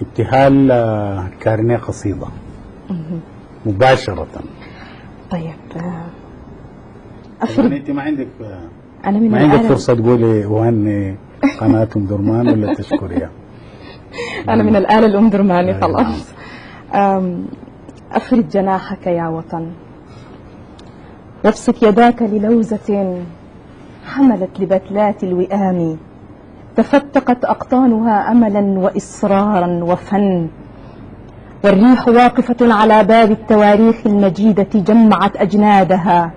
ابتهال كارنيه قصيدة مباشرة. طيب انت ما عندك أنا من ما عندك فرصة تقولي وهني قناة أم درمان ولا تشكريها؟ أنا من الآلة الأم درماني خلاص. أفرد جناحك يا وطن، وابسط يداك للوزة حملت لبتلات الوئام، تفتقت أقطانها أملا وإصرارا وفن، والريح واقفة على باب التواريخ المجيدة جمعت أجنادها،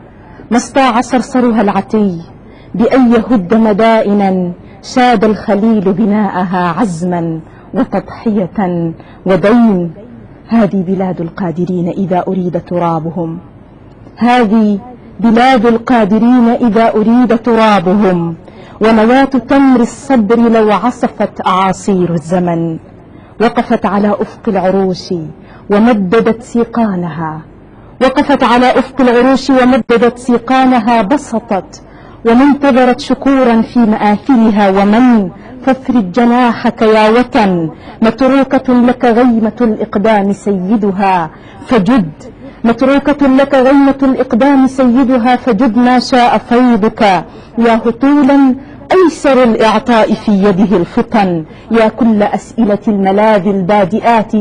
ما استطاع صرصرها العتي بأن يهد مدائنا، شاد الخليل بناءها عزما وتضحية ودين. هذه بلاد القادرين إذا أريد ترابهم، هذه بلاد القادرين إذا أريد ترابهم، ونواة تمر الصبر لو عصفت أعاصير الزمن، وقفت على أفق العروش ومددت سيقانها، وقفت على أفق العروش ومددت سيقانها، بسطت ومنتظرت شكورا في مآثلها ومن، فافرد جناحك يا وطن، متروكة لك غيمة الإقدام سيدها فجد، متروكة لك غيمة الإقدام سيدها فجد، ما شاء فيضك يا هطولا أيسر الإعطاء في يده الفطن، يا كل أسئلة الملاذ البادئات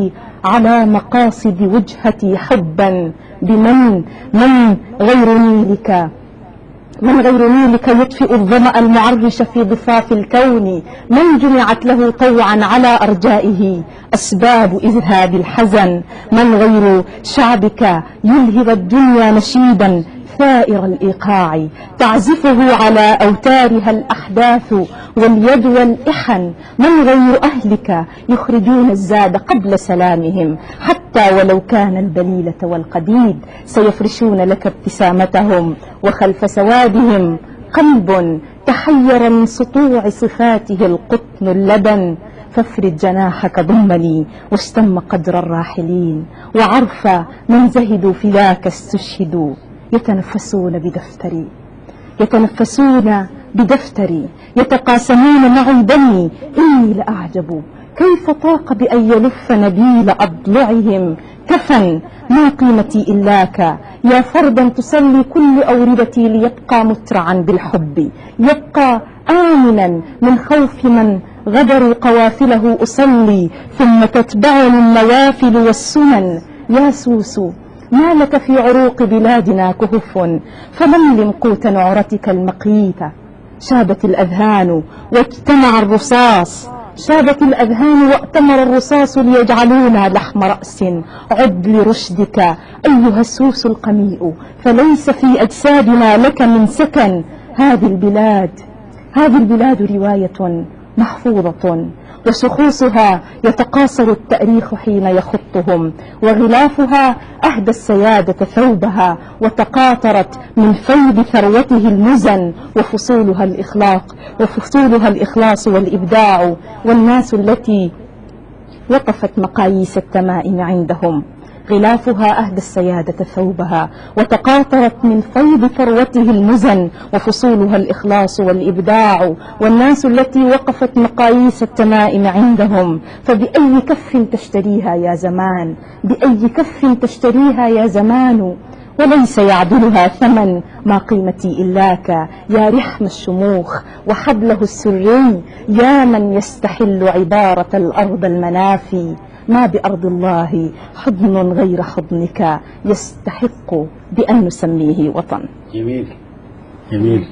على مقاصد وجهتي حبا بمن، من غير نيلك، من غير نيلك يطفئ الظمأ المعرش في ضفاف الكون، من جمعت له طوعا على أرجائه أسباب إذهاب الحزن، من غير شعبك يلهب الدنيا نشيدا ثائر الإيقاع، تعزفه على أوتارها الأحداث واليد والإحن، من غير أهلك يخرجون الزاد قبل سلامهم، حتى ولو كان البليلة والقديد سيفرشون لك ابتسامتهم، وخلف سوادهم قلب تحير من سطوع صفاته القطن اللبن، فافرد جناحك ضمني واشتم قدر الراحلين، وعرف من زهدوا فداك استشهدوا، يتنفسون بدفتري، يتنفسون بدفتري، يتقاسمون معي دمي، إني لأعجب كيف طاق بأن يلف نبيل أضلعهم كفن، ما قيمتي إلاك يا فردا تصلي كل أوردتي، ليبقى مترعا بالحب، يبقى آمنا من خوف من غدروا قوافله أصلي، ثم تتبعني النوافل والسنن، يا سوس ما لك في عروق بلادنا كهف، فلملم قوت نعرتك المقيتة، شابت الأذهان واجتمع الرصاص، شابت الأذهان وأتمر الرصاص ليجعلونا لحم رأس، عد لرشدك أيها السوس القميء، فليس في أجسادنا لك من سكن، هذه البلاد رواية محفوظة، وشخوصها يتقاصر التاريخ حين يخطهم، وغلافها أهدى السيادة ثوبها، وتقاطرت من فيض ثروته المزن، وفصولها الإخلاص والإبداع، والناس التي وقفت مقاييس التمائم عندهم، غلافها أهدى السيادة ثوبها، وتقاطرت من فيض ثروته المزن، وفصولها الإخلاص والإبداع، والناس التي وقفت مقاييس التمائم عندهم، فبأي كف تشتريها يا زمان، بأي كف تشتريها يا زمان، وليس يعدلها ثمن، ما قيمتي إلاك يا رحم الشموخ وحبله السري، يا من يستحل عبارة الأرض المنافي، ما بأرض الله حضن غير حضنك يستحق بأن نسميه وطن. جميل جميل.